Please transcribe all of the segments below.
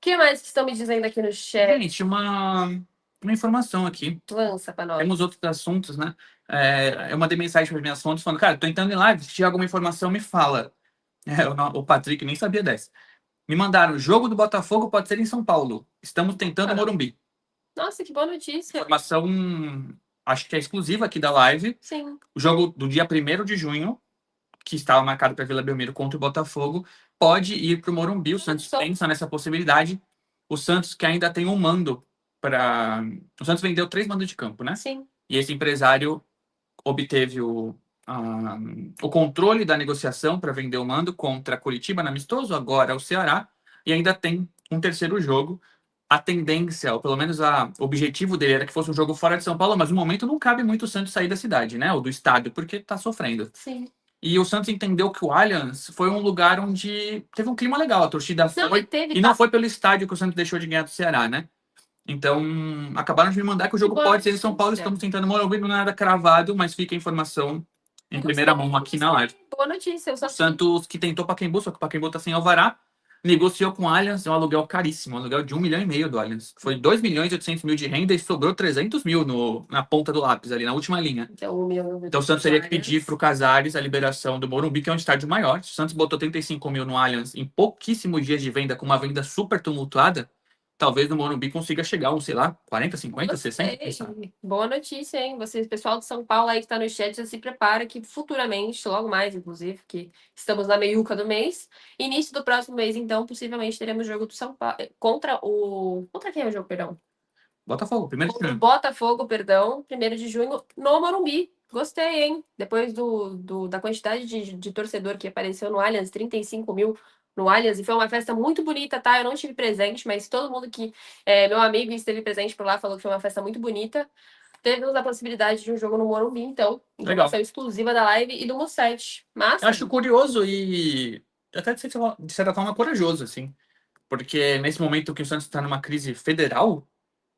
que mais que estão me dizendo aqui no chat? Gente, uma informação aqui. Lança pra nós. Temos outros assuntos, né? Eu mandei mensagem para minhas fontes falando, cara, tô entrando em live, se tiver alguma informação, me fala. O Patrick nem sabia dessa. Me mandaram, o jogo do Botafogo pode ser em São Paulo. Estamos tentando Morumbi. Nossa, que boa notícia. Informação, acho que é exclusiva aqui da live. Sim. O jogo do dia 1º de junho, que estava marcado para Vila Belmiro contra o Botafogo, pode ir para o Morumbi. O Santos pensa nessa possibilidade. O Santos que ainda tem um mando para... O Santos vendeu 3 mandos de campo, né? Sim. E esse empresário obteve o controle da negociação para vender o mando contra Curitiba no amistoso, agora o Ceará, e ainda tem um terceiro jogo. A tendência, ou pelo menos o objetivo dele era que fosse um jogo fora de São Paulo, mas no momento não cabe muito o Santos sair da cidade, né? Ou do estádio, porque está sofrendo. Sim. E o Santos entendeu que o Allianz foi um lugar onde teve um clima legal. A torcida foi. E não foi pelo estádio que o Santos deixou de ganhar do Ceará, né? Então, acabaram de me mandar que o jogo pode ser em São Paulo. Estamos tentando Morumbi, não é nada cravado, mas fica a informação em primeira mão aqui na live. Boa notícia. O Santos que tentou Pacaembu, só que o Pacaembu tá sem alvará, negociou com o Allianz, é um aluguel caríssimo, um aluguel de 1,5 milhão do Allianz. Foi 2 milhões e 800 mil de renda e sobrou 300 mil na ponta do lápis, ali na última linha. Então o Santos teria que pedir para o Casares a liberação do Morumbi, que é um estádio maior. Se o Santos botou 35 mil no Allianz em pouquíssimos dias de venda, com uma venda super tumultuada, talvez no Morumbi consiga chegar a sei lá, 40, 50, 60. Boa notícia, hein? Vocês, pessoal de São Paulo aí que está no chat, já se prepara que futuramente, logo mais, inclusive, que estamos na meiuca do mês, início do próximo mês, então, possivelmente teremos jogo do São Paulo contra o... Contra quem é o jogo, perdão? Botafogo, 1º de junho. Botafogo, perdão, 1º de junho, no Morumbi. Gostei, hein? Depois da quantidade de torcedor que apareceu no Allianz, 35 mil no Allianz, e foi uma festa muito bonita, tá? Eu não tive presente, mas todo mundo que meu amigo esteve presente por lá falou que foi uma festa muito bonita. Temos a possibilidade de um jogo no Morumbi, então. Informação exclusiva da live e do Musset. Massa. Eu acho curioso e até de certa forma corajoso, assim. Porque nesse momento que o Santos está numa crise federal,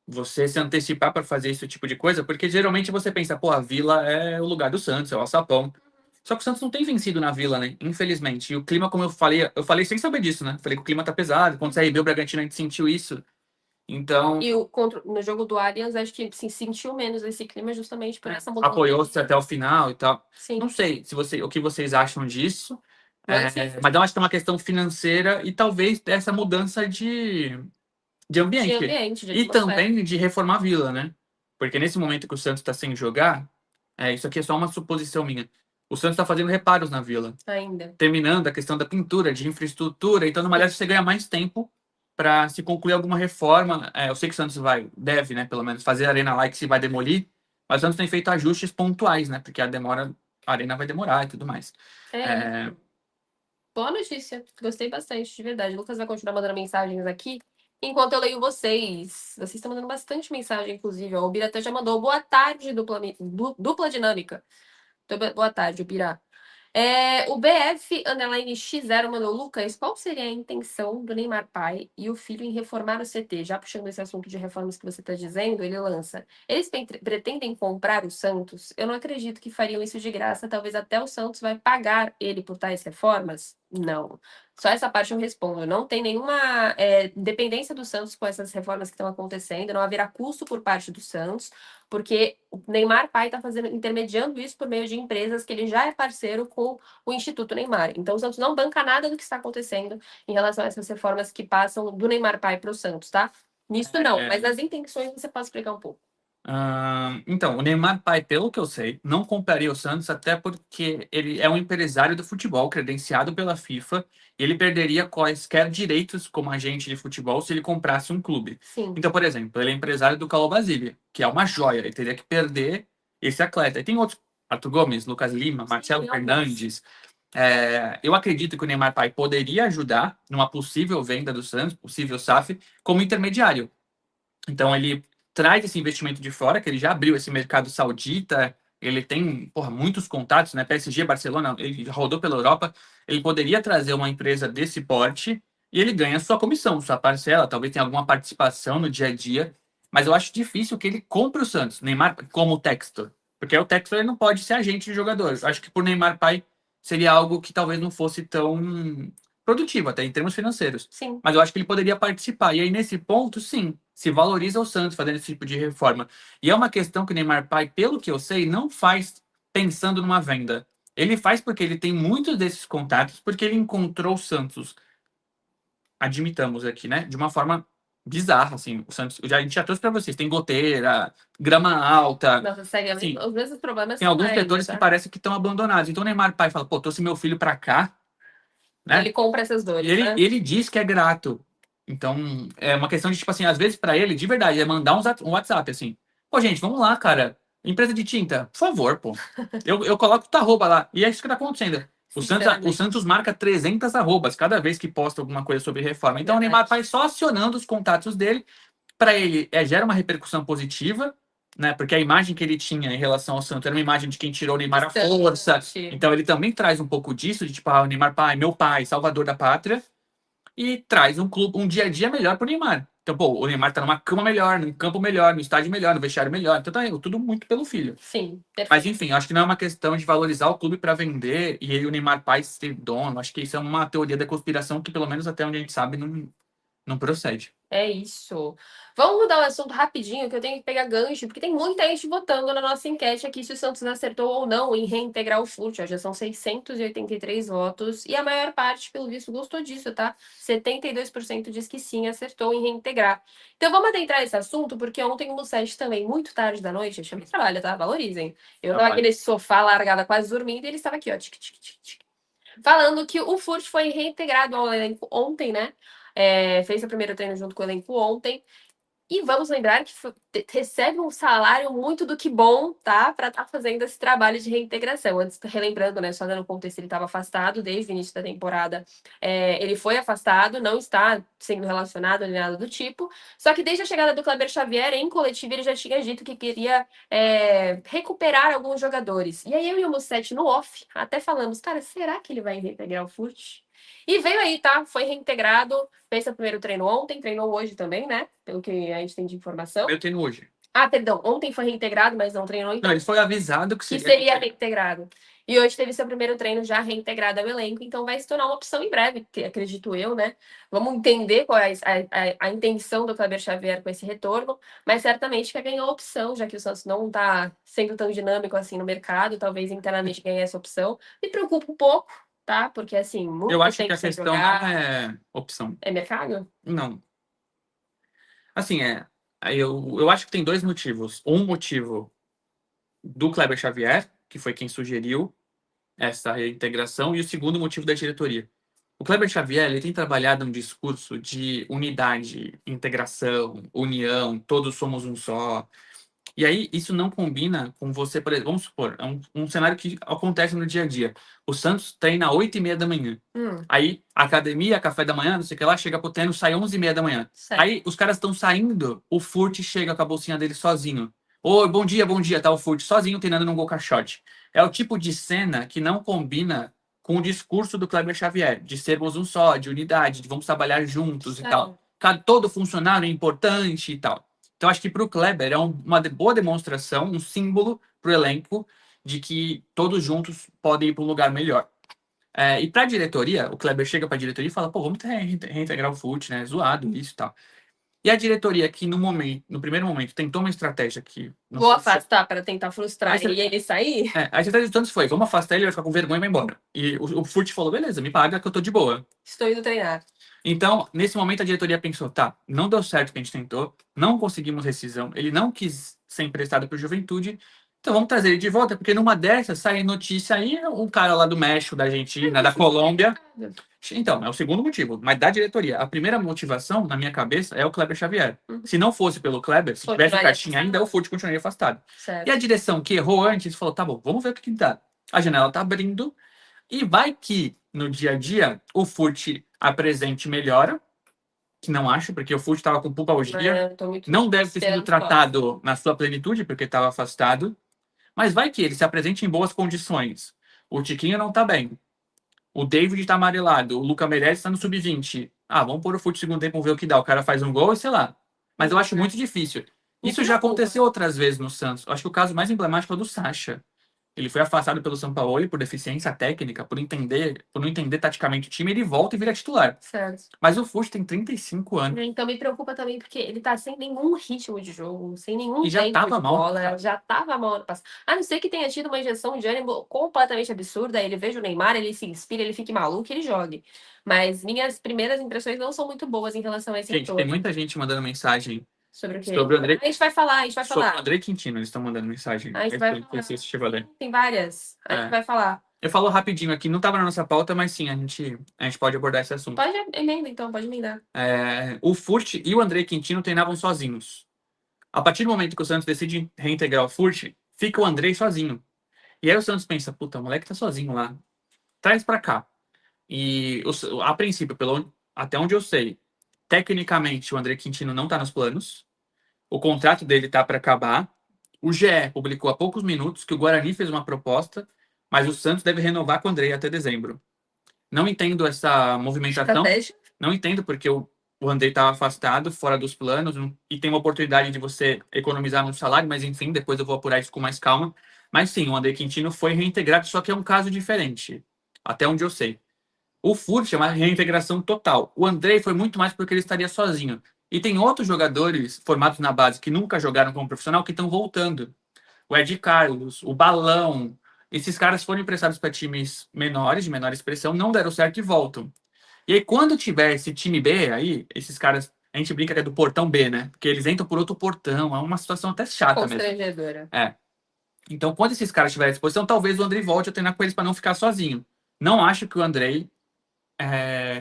você se antecipar para fazer esse tipo de coisa, porque geralmente você pensa, pô, a Vila é o lugar do Santos, é o alçapão. Só que o Santos não tem vencido na Vila, né? Infelizmente. E o clima, como eu falei sem saber disso, né? Falei que o clima tá pesado. Quando você o Bragantino, a gente sentiu isso. Então. E no jogo do Allianz, acho que se sentiu menos esse clima justamente por essa mudança. Apoiou-se até o final e tal. Sim. Não sei o que vocês acham disso. Mas eu acho que é uma questão financeira e talvez dessa mudança de ambiente. E também de reformar a Vila, né? Porque nesse momento que o Santos está sem jogar, isso aqui é só uma suposição minha. O Santos está fazendo reparos na Vila. Ainda. Terminando a questão da pintura, de infraestrutura. Então, numa aliás, você ganha mais tempo para se concluir alguma reforma. Eu sei que o Santos deve, né, pelo menos, fazer a Arena lá que se vai demolir, mas o Santos tem feito ajustes pontuais, né? Porque a Arena vai demorar e tudo mais. Boa notícia. Gostei bastante, de verdade. O Lucas vai continuar mandando mensagens aqui enquanto eu leio vocês. Vocês estão mandando bastante mensagem, inclusive. O Bira até já mandou boa tarde, dupla dinâmica. Boa tarde, Bira. O BF_X0 mandou, Lucas, qual seria a intenção do Neymar pai e o filho em reformar o CT? Já puxando esse assunto de reformas que você está dizendo, ele lança. Eles pretendem comprar o Santos? Eu não acredito que fariam isso de graça. Talvez até o Santos vai pagar ele por tais reformas? Não. Só essa parte eu respondo. Não tem nenhuma dependência do Santos com essas reformas que estão acontecendo. Não haverá custo por parte do Santos, porque o Neymar pai está intermediando isso por meio de empresas que ele já é parceiro com o Instituto Neymar. Então, o Santos não banca nada do que está acontecendo em relação a essas reformas que passam do Neymar pai para o Santos, tá? Nisso não, mas nas intenções você pode explicar um pouco. Então, o Neymar pai, pelo que eu sei, não compraria o Santos até porque ele é um empresário do futebol credenciado pela FIFA e ele perderia quaisquer direitos como agente de futebol se ele comprasse um clube. Sim. Então, por exemplo, ele é empresário do Calo Basílio, que é uma joia, ele teria que perder esse atleta. E tem outros, Arthur Gomes, Lucas Lima, Marcelo Fernandes. Eu acredito que o Neymar pai poderia ajudar numa possível venda do Santos, possível SAF, como intermediário. Então, ele traz esse investimento de fora, que ele já abriu esse mercado saudita, ele tem muitos contatos, né? PSG, Barcelona, ele rodou pela Europa, ele poderia trazer uma empresa desse porte e ele ganha sua comissão, sua parcela, talvez tenha alguma participação no dia a dia, mas eu acho difícil que ele compre o Santos, Neymar como o Textor, porque o Textor ele não pode ser agente de jogador. Eu acho que por Neymar pai seria algo que talvez não fosse tão produtivo, até em termos financeiros. Sim. Mas eu acho que ele poderia participar. E aí, nesse ponto, sim, se valoriza o Santos fazendo esse tipo de reforma. E é uma questão que o Neymar pai, pelo que eu sei, não faz pensando numa venda. Ele faz porque ele tem muitos desses contatos, porque ele encontrou o Santos, admitamos aqui, né? De uma forma bizarra, assim. O Santos, a gente já trouxe para vocês, tem goteira, grama alta. Nossa, segue Sim, os mesmos problemas tem são lá alguns ainda, setores que tá? parecem que estão abandonados. Então o Neymar pai fala, pô, trouxe meu filho para cá, né? Ele compra essas E dores, ele, né? ele diz que é grato. Então, é uma questão de, tipo assim, às vezes para ele, de verdade, é mandar um WhatsApp, assim. Pô, gente, vamos lá, cara. Empresa de tinta, por favor, pô. Eu coloco tua arroba lá. E é isso que tá acontecendo. O Sinceramente. Santos marca 300 arrobas cada vez que posta alguma coisa sobre reforma. Então, o Neymar Verdade. vai só acionando os contatos dele. Para ele, gera uma repercussão positiva, né? Porque a imagem que ele tinha em relação ao Santos era uma imagem de quem tirou o Neymar à força. Distante. Então, ele também traz um pouco disso, de tipo, o Neymar, pai, meu pai, salvador da pátria e traz um clube, um dia a dia melhor pro Neymar. Então, pô, o Neymar tá numa cama melhor, num campo melhor, no estádio melhor, no vestiário melhor. Então, tá tudo muito pelo filho. Sim, Mas, perfeito. enfim, acho que não é uma questão de valorizar o clube para vender e aí o Neymar pai ser dono. Acho que isso é uma teoria da conspiração que, pelo menos até onde a gente sabe, não procede. É isso. Vamos mudar o assunto rapidinho, que eu tenho que pegar gancho, porque tem muita gente votando na nossa enquete aqui se o Santos acertou ou não em reintegrar o Furt. Ó, já são 683 votos e a maior parte, pelo visto, gostou disso, tá? 72% diz que sim, acertou em reintegrar. Então vamos adentrar esse assunto, porque ontem o Musset também, muito tarde da noite, eu chamei trabalho, tá? Valorizem. Eu tava aqui nesse sofá largada, quase dormindo, e ele estava aqui, ó, tic, tic, tic, tic, falando que o Furt foi reintegrado ao elenco ontem, né? Fez o primeiro treino junto com o elenco ontem. E vamos lembrar que recebe um salário muito do que bom, tá? Para estar fazendo esse trabalho de reintegração. Antes, relembrando, né? Só dando contexto, ele estava afastado desde o início da temporada. Ele foi afastado, não está sendo relacionado nem nada do tipo. Só que desde a chegada do Kleber Xavier, em coletivo, ele já tinha dito que queria recuperar alguns jogadores. E aí eu e o Musset no off até falamos, cara, será que ele vai reintegrar o Furt? E veio aí, tá? Foi reintegrado. Fez seu primeiro treino ontem, treinou hoje também, né? Pelo que a gente tem de informação. Eu treino hoje. Ah, perdão, ontem foi reintegrado, mas não treinou, então. Não, ele foi avisado que Que seria. seria reintegrado. E hoje teve seu primeiro treino já reintegrado ao elenco, então vai se tornar uma opção em breve, acredito eu, né? Vamos entender qual é a intenção do Kleber Xavier com esse retorno, mas certamente que ganhou a opção, já que o Santos não está sendo tão dinâmico assim no mercado, talvez internamente ganhe essa opção. Me preocupa um pouco, tá? Porque assim, muito Eu acho que tempo a sem questão jogar. não é opção. É mercado? Não. Assim, eu acho que tem dois motivos. Um motivo do Kleber Xavier, que foi quem sugeriu essa reintegração, e o segundo motivo da diretoria. O Kleber Xavier ele tem trabalhado um discurso de unidade, integração, união, todos somos um só. E aí, isso não combina com você, por exemplo, vamos supor, é um cenário que acontece no dia a dia. O Santos treina às 8h30 da manhã. Aí, academia, café da manhã, não sei o que lá, chega pro treino, sai 11h30 da manhã. Certo. Aí, os caras estão saindo, o Furt chega com a bolsinha dele sozinho. Oi, bom dia, tá o Furt sozinho treinando num gol caixote. É o tipo de cena que não combina com o discurso do Kleber Xavier, de sermos um só, de unidade, de vamos trabalhar juntos e tal. Todo funcionário é importante e tal. Então, acho que para o Kleber é uma boa demonstração, um símbolo para o elenco de que todos juntos podem ir para um lugar melhor. E para a diretoria, o Kleber chega para a diretoria e fala: pô, vamos reintegrar o FUT, né? Zoado isso e tal. E a diretoria, que no primeiro momento, tentou uma estratégia que. Vou afastar para tentar frustrar Aí e ele sair? a estratégia do Santos foi: vamos afastar ele, vai ficar com vergonha e vai embora. E o FUT falou: beleza, me paga que eu tô de boa. Estou indo treinar. Então, nesse momento, a diretoria pensou: tá, não deu certo o que a gente tentou, não conseguimos rescisão, ele não quis ser emprestado para o Juventude, então vamos trazer ele de volta, porque numa dessas sai notícia aí, um cara lá do México, da Argentina, da Colômbia. Então, é o segundo motivo, mas da diretoria. A primeira motivação, na minha cabeça, é o Kleber Xavier. Se não fosse pelo Kleber, se tivesse o Caixinha ainda, o Furt continuaria afastado. Certo. E a direção que errou antes falou: tá bom, vamos ver o que dá. A janela tá abrindo, e vai que no dia a dia o apresente melhora, que não acho, porque o Furt estava com pubalgia, não deve ter sido tratado na sua plenitude, porque estava afastado, mas vai que ele se apresente em boas condições. O Tiquinho não tá bem, o David está amarelado, o Luca Meirelles está no sub-20. Vamos pôr o Furt segundo tempo, ver o que dá. O cara faz um gol e sei lá. Mas eu acho muito difícil. Isso já aconteceu outras vezes no Santos. Eu acho que o caso mais emblemático é o do Sacha. Ele foi afastado pelo Sampaoli por deficiência técnica, por não entender taticamente o time, ele volta e vira titular. Certo. Mas o Furt tem 35 anos. Então me preocupa também porque ele tá sem nenhum ritmo de jogo, sem nenhum E já tempo tava de mal. bola, já tava mal ano passado. A não ser que tenha tido uma injeção de ânimo completamente absurda, aí ele veja o Neymar, ele se inspira, ele fique maluco e ele jogue. Mas minhas primeiras impressões não são muito boas em relação a esse Gente, tem retorno. muita gente mandando mensagem Sobre o quê? sobre o André, A gente vai falar, a gente vai sobre o falar. André Quintino. Eles estão mandando mensagem. A gente vai Esse- falar. esse Chevrolet. Tem várias. A gente É. vai falar. Eu falo rapidinho aqui, não estava na nossa pauta, mas sim, a gente pode abordar esse assunto. Pode emenda, então, pode emendar. O Furt e o André Quintino treinavam sozinhos. A partir do momento que o Santos decide reintegrar o Furt, fica o André sozinho. E aí o Santos pensa, puta, o moleque tá sozinho lá. Traz pra cá. E a princípio, até onde eu sei, tecnicamente o André Quintino não tá nos planos. O contrato dele tá para acabar. O GE publicou há poucos minutos que o Guarani fez uma proposta, mas o Santos deve renovar com o André até dezembro. Não entendo essa movimentação. Estratégia. Não entendo porque o André estava afastado, fora dos planos, e tem uma oportunidade de você economizar no salário, mas enfim, depois eu vou apurar isso com mais calma. Mas sim, o André Quintino foi reintegrado, só que é um caso diferente, até onde eu sei. O Furt é uma reintegração total. O André foi muito mais porque ele estaria sozinho. E tem outros jogadores formados na base que nunca jogaram como profissional que estão voltando. O Ed Carlos, o Balão. Esses caras foram emprestados para times menores, de menor expressão, não deram certo e voltam. E aí, quando tiver esse time B aí, esses caras, a gente brinca que é do portão B, né? Porque eles entram por outro portão, é uma situação até chata mesmo. Constrangedora. É. Então, quando esses caras estiverem à disposição, talvez o Andrei volte a treinar com eles para não ficar sozinho. Não acho que o Andrei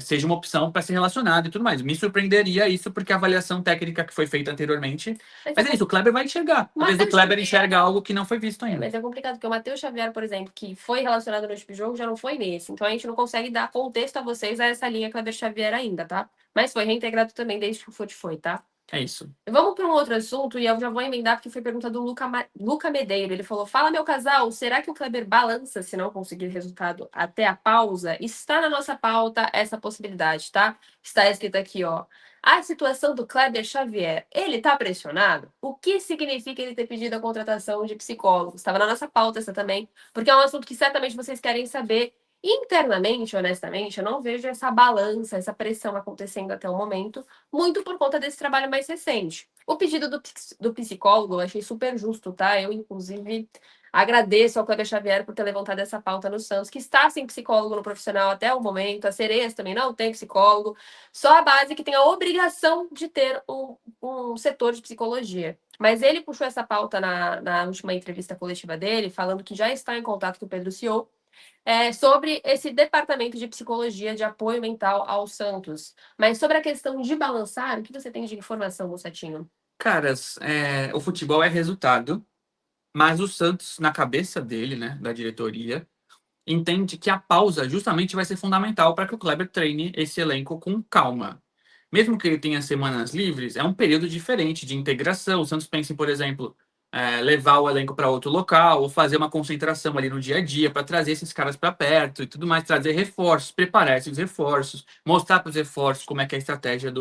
seja uma opção para ser relacionado e tudo mais. Me surpreenderia isso, porque a avaliação técnica que foi feita anteriormente. Mas é isso, o Kleber vai enxergar. Às vezes o Kleber enxerga algo que não foi visto ainda. Mas é complicado, porque o Matheus Xavier, por exemplo, que foi relacionado no tipo de jogo, já não foi nesse. Então a gente não consegue dar contexto a vocês a essa linha Kleber Xavier ainda, tá? Mas foi reintegrado também desde que o Fute foi, tá? É isso. Vamos para um outro assunto, e eu já vou emendar, porque foi pergunta do Luca Medeiro. Ele falou: fala, meu casal, será que o Kleber balança se não conseguir resultado até a pausa? Está na nossa pauta essa possibilidade, tá? Está escrito aqui, ó. A situação do Kleber Xavier, ele tá pressionado? O que significa ele ter pedido a contratação de psicólogos? Estava na nossa pauta essa também, porque é um assunto que certamente vocês querem saber. Internamente, honestamente, eu não vejo essa balança, essa pressão acontecendo até o momento, muito por conta desse trabalho mais recente. O pedido do psicólogo eu achei super justo, tá? Eu, inclusive, agradeço ao Kleber Xavier por ter levantado essa pauta no Santos, que está sem psicólogo no profissional até o momento. A Sereias também não tem psicólogo. Só a base que tem a obrigação de ter um setor de psicologia. Mas ele puxou essa pauta na última entrevista coletiva dele, falando que já está em contato com o Pedro Ciol, sobre esse departamento de psicologia de apoio mental ao Santos. Mas sobre a questão de balançar, o que você tem de informação, Mocetinho? Caras, o futebol é resultado, mas o Santos, na cabeça dele, né, da diretoria, entende que a pausa justamente vai ser fundamental para que o Kleber treine esse elenco com calma. Mesmo que ele tenha semanas livres, é um período diferente de integração. O Santos pensa em, por exemplo, levar o elenco para outro local ou fazer uma concentração ali no dia a dia para trazer esses caras para perto e tudo mais, trazer reforços, preparar esses reforços, mostrar para os reforços como é que é a estratégia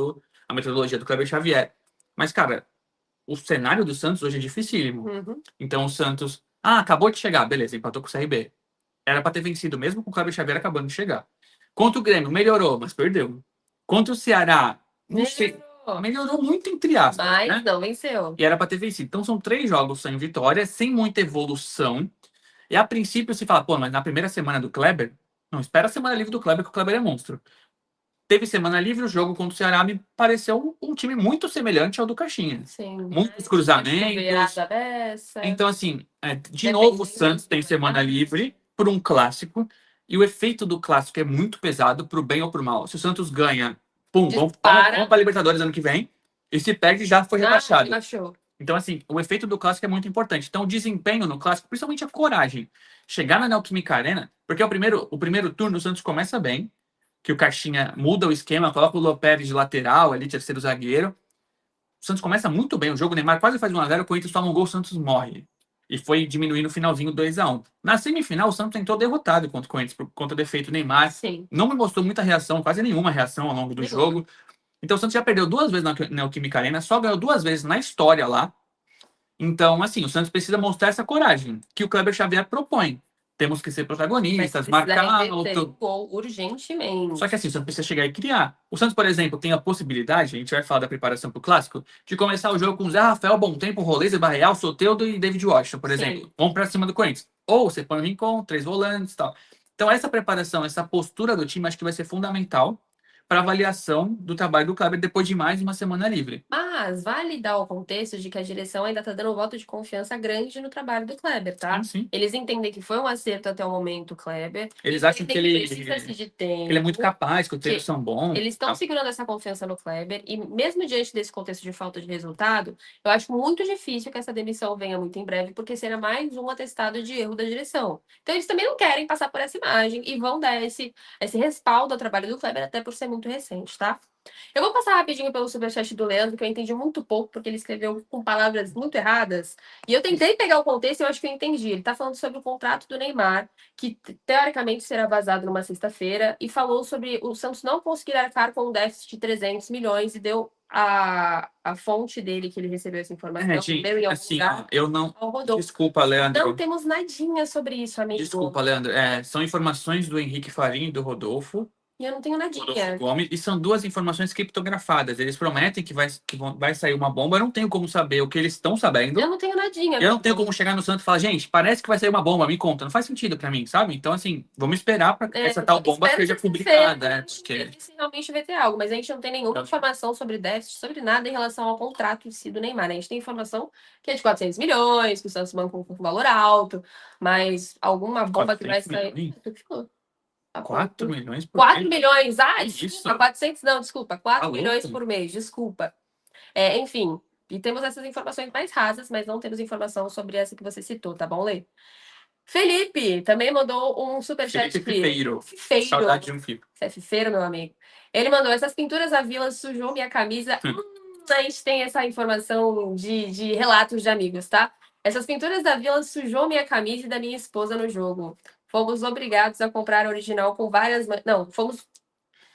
a metodologia do Kleber Xavier. Mas, cara, o cenário do Santos hoje é dificílimo. Uhum. Então o Santos, acabou de chegar, beleza, empatou com o CRB. Era para ter vencido mesmo com o Kleber Xavier acabando de chegar. Contra o Grêmio, melhorou, mas perdeu. Contra o Ceará, não sei, melhorou muito entre aspas, Mas né? não venceu. E era para ter vencido. Então são 3 jogos sem vitória, sem muita evolução. E a princípio se fala, pô, mas na primeira semana do Kleber, não, espera a semana livre do Kleber, que o Kleber é monstro. Teve semana livre, o jogo contra o Ceará me pareceu um time muito semelhante ao do Caixinha. Sim. Muitos cruzamentos. Então, assim, de novo o Santos tem semana livre por um clássico. E o efeito do clássico é muito pesado pro bem ou pro mal. Se o Santos ganha, pum, vamos para Libertadores ano que vem. E se perde, já foi rebaixado. Então, assim, o efeito do clássico é muito importante. Então, o desempenho no clássico, principalmente a coragem. Chegar na Neoquímica Arena, porque o primeiro turno o Santos começa bem, que o Caixinha muda o esquema, coloca o Lopérez de lateral, ali, terceiro zagueiro. O Santos começa muito bem o jogo, o Neymar quase faz 1-0, o Corinthians toma um gol, o Santos morre. E foi diminuindo no finalzinho 2-1. Na semifinal, o Santos tentou derrotado contra o Corinthians, por conta do defeito do Neymar. Sim. Não me mostrou muita reação, quase nenhuma reação ao longo do jogo. Então o Santos já perdeu 2 vezes na Neoquímica Arena, só ganhou 2 vezes na história lá. Então, assim, o Santos precisa mostrar essa coragem que o Kleber Xavier propõe. Temos que ser Mas protagonistas, precisa marcar reverter o alto. gol urgentemente. Só que assim, o Santos precisa chegar e criar. O Santos, por exemplo, tem a possibilidade, a gente vai falar da preparação para o Clássico, de começar o jogo com Zé Rafael, Bom Tempo, Rolê, Barreal, Soteldo e David Washington, por Sim. exemplo. Vamos para cima do Corinthians. Ou você põe o Rincon, 3 volantes e tal. Então, essa preparação, essa postura do time, acho que vai ser fundamental para avaliação do trabalho do Kleber depois de mais uma semana livre. Mas vale dar o contexto de que a direção ainda está dando um voto de confiança grande no trabalho do Kleber, tá? Sim, sim. Eles entendem que foi um acerto até o momento, Kleber. Eles acham que Entendem precisa-se de ele é muito tempo. capaz, que os treinos que são bons. Eles estão segurando essa confiança no Kleber e mesmo diante desse contexto de falta de resultado, eu acho muito difícil que essa demissão venha muito em breve, porque será mais um atestado de erro da direção. Então eles também não querem passar por essa imagem e vão dar esse respaldo ao trabalho do Kleber, até por ser muito recente, tá? Eu vou passar rapidinho pelo superchat do Leandro, que eu entendi muito pouco, porque ele escreveu com palavras muito erradas. E eu tentei pegar o contexto e eu acho que eu entendi. Ele tá falando sobre o contrato do Neymar, que teoricamente será vazado numa sexta-feira, e falou sobre o Santos não conseguir arcar com um déficit de 300 milhões e deu a fonte dele que ele recebeu essa informação. Gente, Leu em algum assim, lugar, eu não. ao Rodolfo. Desculpa, Leandro. Não temos nadinha sobre isso, amigo. Desculpa, Leandro. São informações do Henrique Farinha e do Rodolfo. E eu não tenho Rodolfo nadinha. Gomes, e são duas informações criptografadas. Eles prometem que vai sair uma bomba. Eu não tenho como saber o que eles estão sabendo. Eu não tenho nadinha. Eu não tenho como chegar no Santos e falar, gente, parece que vai sair uma bomba, me conta. Não faz sentido pra mim, sabe? Então, assim, vamos esperar pra essa tal bomba espero seja que publicada, né? sexta-feira, Porque se realmente vai ter algo, mas a gente não tem nenhuma Então, informação sobre déficit, sobre nada em relação ao contrato em si do Neymar, né? A gente tem informação que é de 400 milhões, que o Santos bancou com um valor alto, mas alguma bomba que vai 400 sair. milhões? Tu que falou? 4 milhões por 4 mês? milhões, ah, Que desculpa, isso? 400 não, desculpa, 4 Tá milhões louco? por mês, desculpa. Enfim, e temos essas informações mais rasas, mas não temos informação sobre essa que você citou, tá bom, Lê? Felipe também mandou um superchat Felipe aqui. Fifeiro. Fifeiro. Saudade de um filho. Você é fifeiro, meu amigo. Ele mandou: essas pinturas à vila sujou minha camisa. A gente tem essa informação de relatos de amigos, tá? Essas pinturas da vila sujou minha camisa e da minha esposa no jogo. Fomos obrigados a comprar a original com várias. Não, fomos.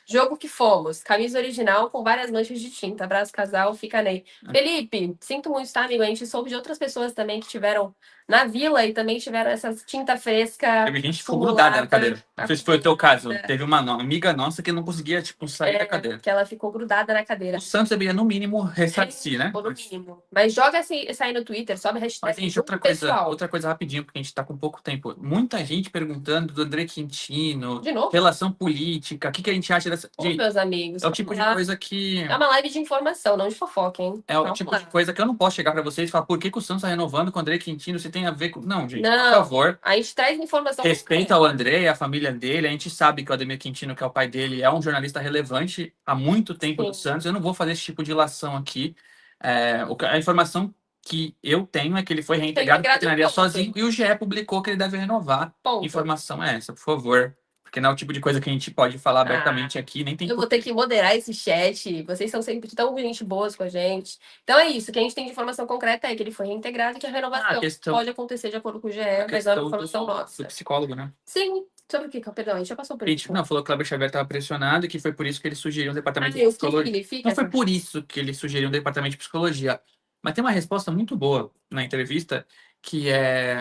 Jogo que fomos. Camisa original com várias manchas de tinta. Abraço, casal. Fica nem. Felipe, sinto muito, tá, amigo? A gente soube de outras pessoas também que tiveram na vila e também tiveram essa tinta fresca. Teve gente que ficou grudada na cadeira. Não sei se foi o teu caso. acumulada. Teve uma amiga nossa que não conseguia, tipo, sair da cadeira. Que ela ficou grudada na cadeira. O Santos deveria, no mínimo, ressarcir, né? Ou no mínimo. Mas joga isso aí no Twitter, sobe a Mas, hashtag gente, junto pessoal. outra coisa rapidinho, porque a gente tá com pouco tempo. Muita gente perguntando do André Quintino, De novo? relação política, o que, que a gente acha dessa. Ô, Gente, meus amigos. é o tipo de coisa que. É uma live de informação, não de fofoca, hein? É o Vamos tipo lá. de coisa que eu não posso chegar pra vocês e falar por que, que o Santos tá renovando com o André Quintino, se tem a ver com. Não, gente, por Não, favor. a gente traz informação. Respeita o André e a família dele. A gente sabe que o Ademir Quintino, que é o pai dele, é um jornalista relevante há muito tempo Sim. do Santos. Eu não vou fazer esse tipo de ilação aqui. A informação que eu tenho é que ele foi reintegrado para a treinaria sozinho e o GE publicou que ele deve renovar. Ponto. Informação é essa, por favor. Porque não é o tipo de coisa que a gente pode falar abertamente aqui, nem tem Eu vou ter que moderar esse chat. Vocês são sempre tão gente boas com a gente. Então é isso. O que a gente tem de informação concreta é que ele foi reintegrado e que a renovação pode acontecer de acordo com o GE, mas não é uma informação nossa. Do psicólogo, né? Sim. Sobre o que? Perdão, a gente já passou por isso. Não, falou que o Kleber Xavier estava pressionado e que foi por isso que ele sugeriu um departamento de O que psicologia. significa? Não foi por isso que ele sugeriu um departamento de psicologia. Mas tem uma resposta muito boa na entrevista, que é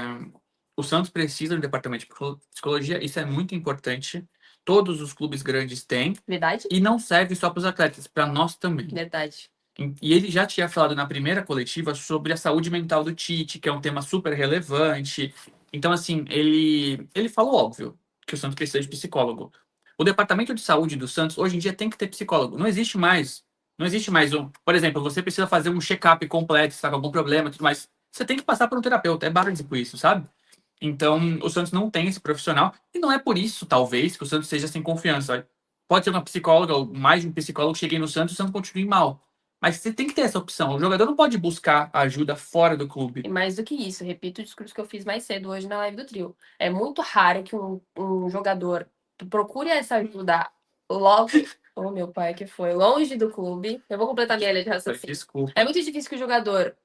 o Santos precisa de um departamento de psicologia, isso é muito importante. Todos os clubes grandes têm. Verdade? E não serve só para os atletas, para nós também. Verdade. E ele já tinha falado na primeira coletiva sobre a saúde mental do Tite, que é um tema super relevante. Então, assim, ele falou óbvio que o Santos precisa de psicólogo. O departamento de saúde do Santos hoje em dia tem que ter psicólogo. Não existe mais um. Por exemplo, você precisa fazer um check-up completo, se está com algum problema, tudo mais. Você tem que passar por um terapeuta. É básico isso, sabe? Então, o Santos não tem esse profissional. E não é por isso, talvez, que o Santos seja sem confiança. Pode ser uma psicóloga ou mais de um psicólogo que cheguei no Santos e o Santos continue mal. Mas você tem que ter essa opção. O jogador não pode buscar ajuda fora do clube. E mais do que isso, repito o discurso que eu fiz mais cedo hoje na live do trio. É muito raro que um jogador procure essa ajuda logo. Oh, meu pai, que foi longe do clube. Eu vou completar minha linha de raciocínio. Desculpa. É muito difícil que o jogador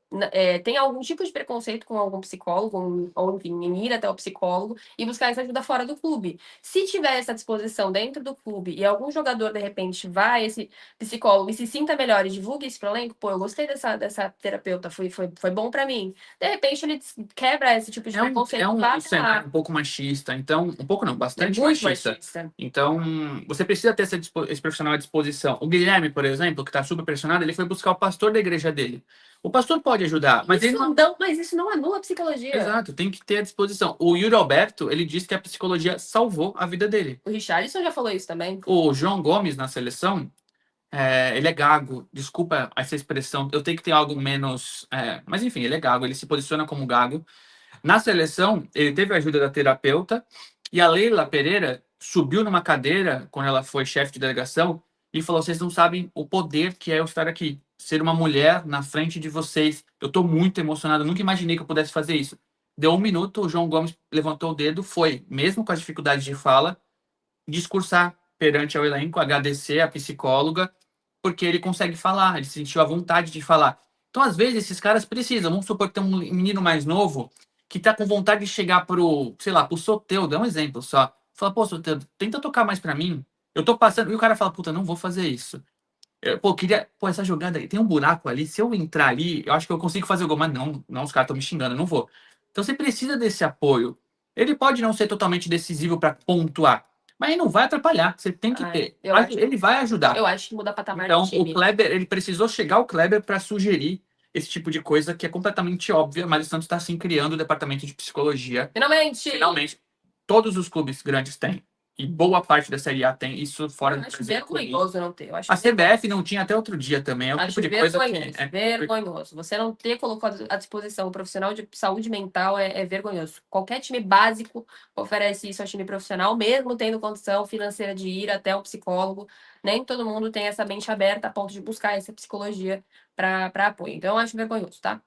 tem algum tipo de preconceito com algum psicólogo, ou enfim, em ir até o psicólogo e buscar essa ajuda fora do clube. Se tiver essa disposição dentro do clube e algum jogador, de repente, vai a esse psicólogo e se sinta melhor e divulgue isso pro elenco, pô, eu gostei dessa terapeuta, foi bom pra mim. De repente, ele quebra esse tipo de É um, preconceito é e um vai até lá. cenário um pouco machista, então, um pouco não, É bastante muito machista. machista. Então, você precisa ter esse profissional à disposição. O Guilherme, por exemplo, que está super pressionado, ele foi buscar o pastor da igreja dele. O pastor pode ajudar, mas ele não. Mas isso não anula a psicologia. Exato, tem que ter à disposição. O Yuri Alberto, ele disse que a psicologia salvou a vida dele. O Richarlison já falou isso também. O João Gomes, na seleção, ele é gago. Desculpa essa expressão, eu tenho que ter algo menos. Mas enfim, ele é gago, ele se posiciona como gago. Na seleção, ele teve a ajuda da terapeuta e a Leila Pereira subiu numa cadeira quando ela foi chefe de delegação e falou: Vocês não sabem o poder que é eu estar aqui, ser uma mulher na frente de vocês. Eu estou muito emocionado, eu nunca imaginei que eu pudesse fazer isso. Deu um minuto, o João Gomes levantou o dedo, foi, mesmo com as dificuldades de fala, discursar perante o elenco, agradecer a psicóloga, porque ele consegue falar, ele sentiu a vontade de falar. Então, às vezes, esses caras precisam. Vamos supor que tem um menino mais novo que tá com vontade de chegar pro, sei lá, pro Soteldo, dá um exemplo só. Fala, pô, Soteldo, tenta tocar mais pra mim. Eu tô passando. E o cara fala, puta, não vou fazer isso. Pô, queria. Pô, essa jogada aí, tem um buraco ali. Se eu entrar ali, eu acho que eu consigo fazer o gol. Mas não, não, os caras estão me xingando, eu não vou. Então você precisa desse apoio. Ele pode não ser totalmente decisivo para pontuar, mas ele não vai atrapalhar. Você tem que ter. Ele vai ajudar. Eu acho que muda patamar Então, do o time. Kleber, ele precisou chegar ao Kleber para sugerir esse tipo de coisa que é completamente óbvia, mas o Santos está assim criando o departamento de psicologia. Finalmente! Finalmente, todos os clubes grandes têm. E boa parte da Série A tem isso fora Eu do acho Brasil. vergonhoso não ter. Eu acho A CBF não tinha até outro dia também. É o Acho tipo de coisa que vergonhoso, vergonhoso. Você não ter colocado à disposição um profissional de saúde mental é vergonhoso. Qualquer time básico oferece isso ao time profissional, mesmo tendo condição financeira de ir até o psicólogo. Nem todo mundo tem essa mente aberta a ponto de buscar essa psicologia para apoio. Então, eu acho vergonhoso, tá?